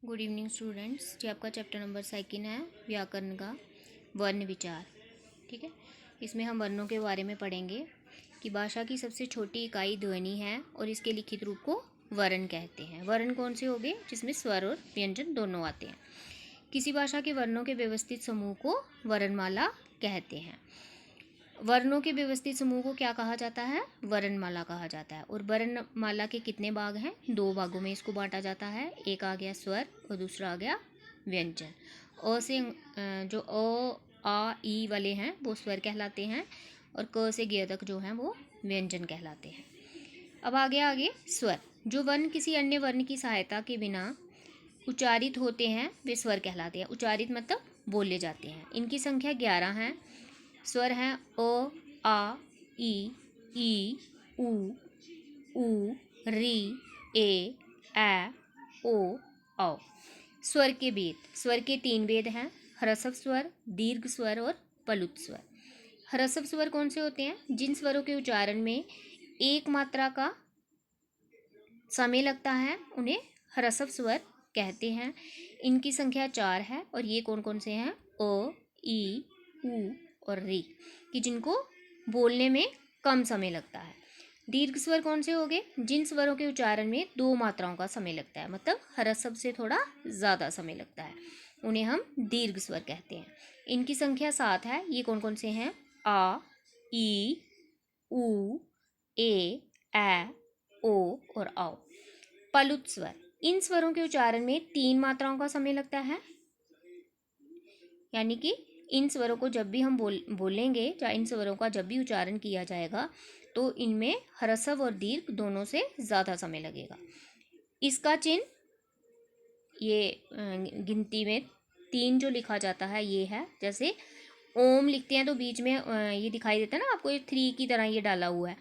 Good evening students. जी आपका chapter number 2 है व्याकरण का वर्ण विचार। ठीक है, इसमें हम वर्णों के बारे में पढ़ेंगे कि भाषा की सबसे छोटी इकाई ध्वनि है और इसके लिखित रूप को वर्ण कहते हैं। वर्ण कौन से हो गए? जिसमें स्वर और व्यंजन दोनों आते हैं। किसी भाषा के वर्णों के व्यवस्थित समूह को वर्णमाला कहते हैं। वर्णों के व्यवस्थित समूह को क्या कहा जाता है? वर्णमाला कहा जाता है। और वर्णमाला के कितने भाग हैं? 2 भागों में इसको बांटा जाता है। एक आ गया स्वर और दूसरा आ गया व्यंजन। अ से जो अ आ ई वाले हैं वो स्वर कहलाते हैं और क से ग तक जो हैं वो व्यंजन कहलाते हैं। अब आगे स्वर। जो वर्ण किसी अन्य वर्ण की सहायता के बिना उच्चारित होते हैं वे स्वर कहलाते हैं। उच्चारित मतलब बोले जाते हैं। इनकी संख्या 11 है। स्वर हैं अ, आ, ई, उ, री, ए, ओ, औ। स्वर के भेद। स्वर के 3 भेद हैं: ह्रस्व स्वर, दीर्घ स्वर और पलुत स्वर। ह्रस्व स्वर कौन से होते हैं? जिन स्वरों के उच्चारण में एक मात्रा का समय लगता है उन्हें ह्रस्व स्वर कहते हैं। इनकी संख्या 4 है और ये कौन कौन से हैं? अ, ई, उ और री, कि जिनको बोलने में कम समय लगता है। दीर्घ स्वर कौन से हो गए? जिन स्वरों के उच्चारण में 2 मात्राओं का समय लगता है, मतलब ह्रस्व से थोड़ा ज़्यादा समय लगता है, उन्हें हम दीर्घ स्वर कहते हैं। इनकी संख्या 7 है। ये कौन कौन से हैं? आ, ई, उ, ए, ओ और औ। पलुत स्वर। इन स्वरों के उच्चारण में 3 मात्राओं का समय लगता है, यानी कि इन स्वरों को जब भी हम बोलेंगे या इन स्वरों का जब भी उच्चारण किया जाएगा तो इनमें ह्रस्व और दीर्घ दोनों से ज़्यादा समय लगेगा। इसका चिन्ह ये गिनती में 3 जो लिखा जाता है ये है। जैसे ओम लिखते हैं तो बीच में ये दिखाई देता है ना आपको, ये 3 की तरह ये डाला हुआ है,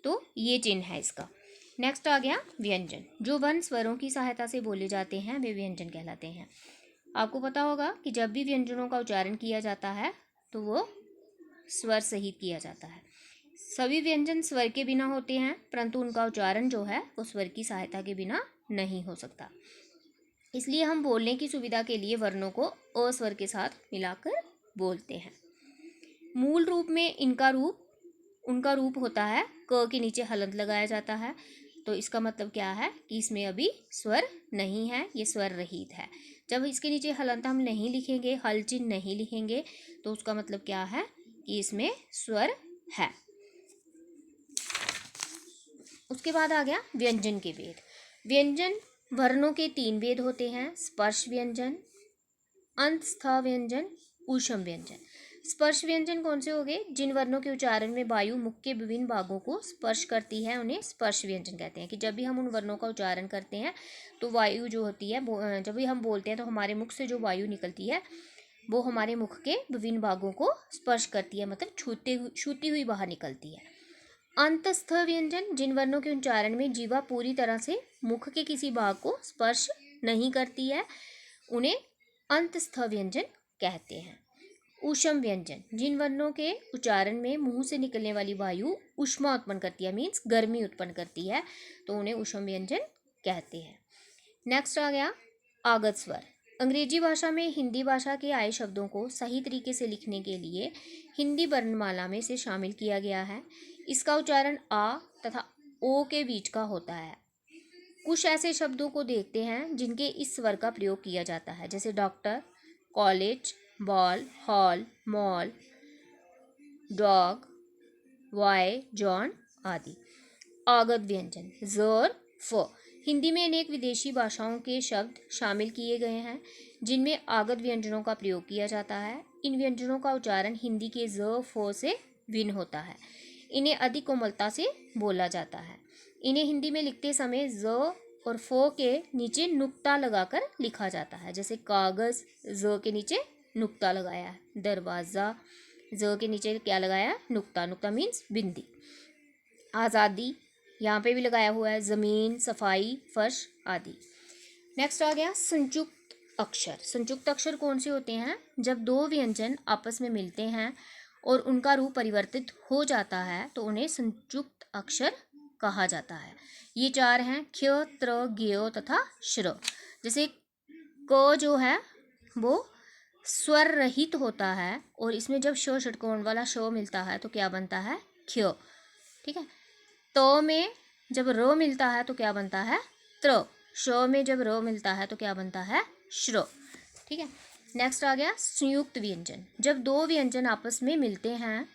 तो ये चिन्ह है इसका। नेक्स्ट आ गया व्यंजन। जो वर्ण स्वरों की सहायता से बोले जाते हैं वे व्यंजन कहलाते हैं। आपको पता होगा कि जब भी व्यंजनों का उच्चारण किया जाता है तो वो स्वर सहित किया जाता है। सभी व्यंजन स्वर के बिना होते हैं, परंतु उनका उच्चारण जो है वो स्वर की सहायता के बिना नहीं हो सकता। इसलिए हम बोलने की सुविधा के लिए वर्णों को अस्वर के साथ मिलाकर बोलते हैं। मूल रूप में उनका रूप होता है क के नीचे हलंत लगाया जाता है। तो इसका मतलब क्या है कि इसमें अभी स्वर नहीं है, ये स्वर रहित है। जब इसके नीचे हलंत हम नहीं लिखेंगे, हल चिन्ह नहीं लिखेंगे, तो उसका मतलब क्या है कि इसमें स्वर है। उसके बाद आ गया व्यंजन के भेद। व्यंजन वर्णों के 3 भेद होते हैं: स्पर्श व्यंजन, अंतस्थ व्यंजन, ऊष्म व्यंजन। स्पर्श व्यंजन कौन से हो गए? जिन वर्णों के उच्चारण में वायु मुख के विभिन्न भागों को स्पर्श करती है उन्हें स्पर्श व्यंजन कहते हैं। कि जब भी हम उन वर्णों का उच्चारण करते हैं तो वायु जो होती है, जब भी हम बोलते हैं तो हमारे मुख से जो वायु निकलती है वो हमारे मुख के विभिन्न भागों को स्पर्श करती है, मतलब छूती हुई बाहर निकलती है। अंतस्थ व्यंजन। जिन वर्णों के उच्चारण में जीवा पूरी तरह से मुख के किसी भाग को स्पर्श नहीं करती है उन्हें अंतस्थ व्यंजन कहते हैं। ऊष्म व्यंजन। जिन वर्णों के उच्चारण में मुंह से निकलने वाली वायु ऊष्मा उत्पन्न करती है, मीन्स गर्मी उत्पन्न करती है, तो उन्हें ऊष्म व्यंजन कहते हैं। नेक्स्ट आ गया आगत स्वर। अंग्रेजी भाषा में हिंदी भाषा के आए शब्दों को सही तरीके से लिखने के लिए हिंदी वर्णमाला में से शामिल किया गया है। इसका उच्चारण आ तथा ओ के बीच का होता है। कुछ ऐसे शब्दों को देखते हैं जिनके इस स्वर का प्रयोग किया जाता है, जैसे doctor, college, ball, hall, mall, dog, boy, John आदि। आगत व्यंजन ज और फ। हिंदी में अनेक विदेशी भाषाओं के शब्द शामिल किए गए हैं जिनमें आगत व्यंजनों का प्रयोग किया जाता है। इन व्यंजनों का उच्चारण हिंदी के ज फ से भिन्न होता है। इन्हें अधिक कोमलता से बोला जाता है। इन्हें हिंदी में लिखते समय ज और फ के नीचे नुक्ता लगाकर लिखा जाता है। जैसे कागज, ज के नीचे नुक्ता लगाया है। दरवाज़ा, ज के नीचे क्या लगाया? नुक्ता। नुक्ता मीन्स बिंदी। आज़ादी, यहाँ पे भी लगाया हुआ है। ज़मीन, सफाई, फर्श आदि। नेक्स्ट आ गया संयुक्त अक्षर। संयुक्त अक्षर कौन से होते हैं? जब 2 व्यंजन आपस में मिलते हैं और उनका रूप परिवर्तित हो जाता है तो उन्हें संयुक्त अक्षर कहा जाता है। ये 4 हैं: क्ष, त्र, ज्ञ तथा श्र। जैसे क जो है वो स्वर रहित होता है और इसमें जब श षटकोण वाला श मिलता है तो क्या बनता है, क्ष। ठीक है। तो में जब र मिलता है तो क्या बनता है, त्र। श में जब र मिलता है तो क्या बनता है, श्र। ठीक है। नेक्स्ट आ गया संयुक्त व्यंजन। जब दो व्यंजन आपस में मिलते हैं,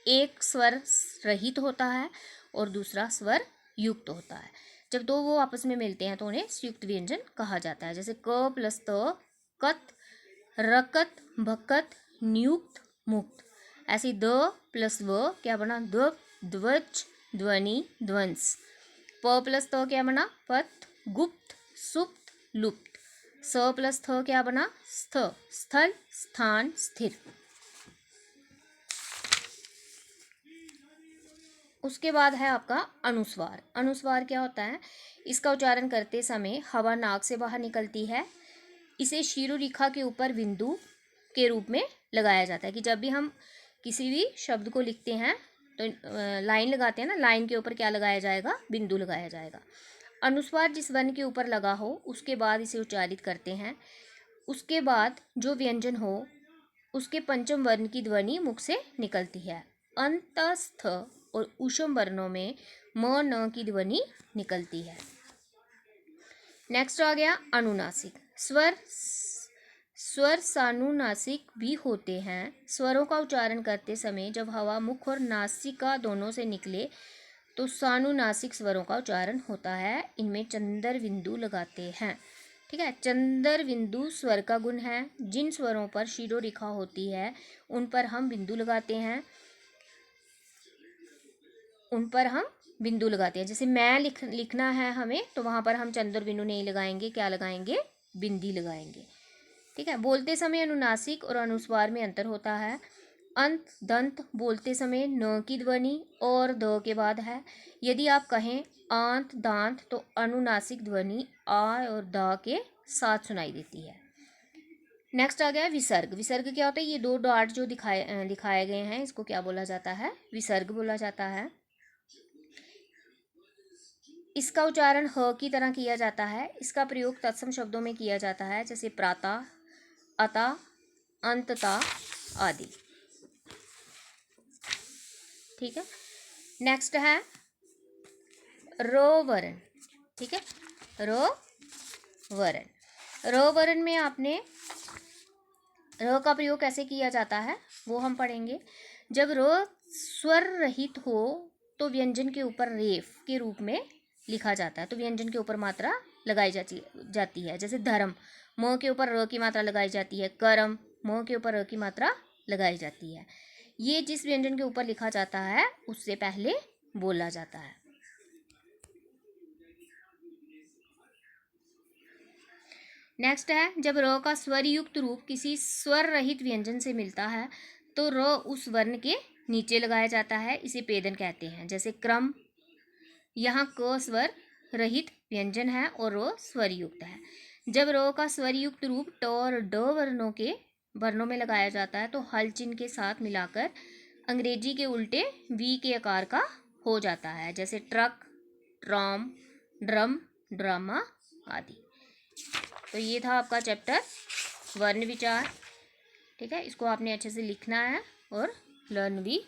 एक स्वर रहित होता है और दूसरा स्वर युक्त होता है। जब दो वो आपस में मिलते हैं तो उन्हें संयुक्त व्यंजन कहा जाता है। जैसे क प्लस त, कत, रकत, भकत, नियुक्त, मुक्त। ऐसे द प्लस व क्या बना, द, ध्वज, ध्वनि, ध्वंस। प प्लस त क्या बना, पथ, गुप्त, सुप्त, लुप्त। स प्लस थ क्या बना, स्थ, स्थल, स्थान, स्थिर। उसके बाद है आपका अनुस्वार। अनुस्वार क्या होता है, इसका उच्चारण करते समय हवा नाक से बाहर निकलती है। इसे शिरोरेखा के ऊपर बिंदु के रूप में लगाया जाता है कि जब भी हम किसी भी शब्द को लिखते हैं तो लाइन लगाते हैं ना, लाइन के ऊपर क्या लगाया जाएगा, बिंदु लगाया जाएगा। अनुस्वार जिस वर्ण के ऊपर लगा हो उसके बाद इसे उच्चारित करते हैं। उसके बाद जो व्यंजन हो उसके पंचम वर्ण की ध्वनि मुख से निकलती है। अंतस्थ और ऊष्म वर्णों में म न की ध्वनि निकलती है। नेक्स्ट आ गया अनुनासिक। स्वर सानुनासिक भी होते हैं। स्वरों का उच्चारण करते समय जब हवा मुख और नासिका दोनों से निकले तो सानुनासिक स्वरों का उच्चारण होता है। इनमें चंद्र बिंदु लगाते हैं। ठीक है। चंद्र बिंदु स्वर का गुण है। जिन स्वरों पर शिरोरेखा होती है उन पर हम बिंदु लगाते हैं, जैसे मैं लिखना है हमें तो वहाँ पर हम चंद्र बिंदु नहीं लगाएंगे, क्या लगाएंगे, बिंदी लगाएंगे। ठीक है। बोलते समय अनुनासिक और अनुस्वार में अंतर होता है। अंत दंत बोलते समय न की ध्वनि और द के बाद है। यदि आप कहें आंत दांत तो अनुनासिक ध्वनि आ और द के साथ सुनाई देती है। नेक्स्ट आ गया विसर्ग। विसर्ग क्या होता है, ये दो डॉट जो दिखाए गए हैं इसको क्या बोला जाता है, विसर्ग बोला जाता है। इसका उच्चारण ह की तरह किया जाता है। इसका प्रयोग तत्सम शब्दों में किया जाता है, जैसे प्रातः, अतः, अंततः आदि। ठीक है। नेक्स्ट है रो वर्ण। ठीक है। रो वर्ण। रो वर्ण में आपने र का प्रयोग कैसे किया जाता है वो हम पढ़ेंगे। जब र स्वर रहित हो तो व्यंजन के ऊपर रेफ के रूप में लिखा जाता है, तो व्यंजन के ऊपर मात्रा लगाई जाती है। जैसे धर्म, म के ऊपर र की मात्रा लगाई जाती है। करम, म के ऊपर र की मात्रा लगाई जाती है। ये जिस व्यंजन के ऊपर लिखा जाता है उससे पहले बोला जाता है। नेक्स्ट है जब र का स्वर युक्त रूप किसी स्वर रहित व्यंजन से मिलता है तो र उस वर्ण के नीचे लगाया जाता है। इसे पेदन कहते हैं। जैसे क्रम, यहाँ क स्वर रहित व्यंजन है और र स्वर युक्त है। जब र का स्वर युक्त रूप ट और ड वर्णों में लगाया जाता है तो हल चिन्ह के साथ मिलाकर अंग्रेजी के उल्टे वी के आकार का हो जाता है। जैसे ट्रक, ट्रॉम, ड्रम, ड्रामा आदि। तो ये था आपका चैप्टर वर्ण विचार। ठीक है। इसको आपने अच्छे से लिखना है और लर्न भी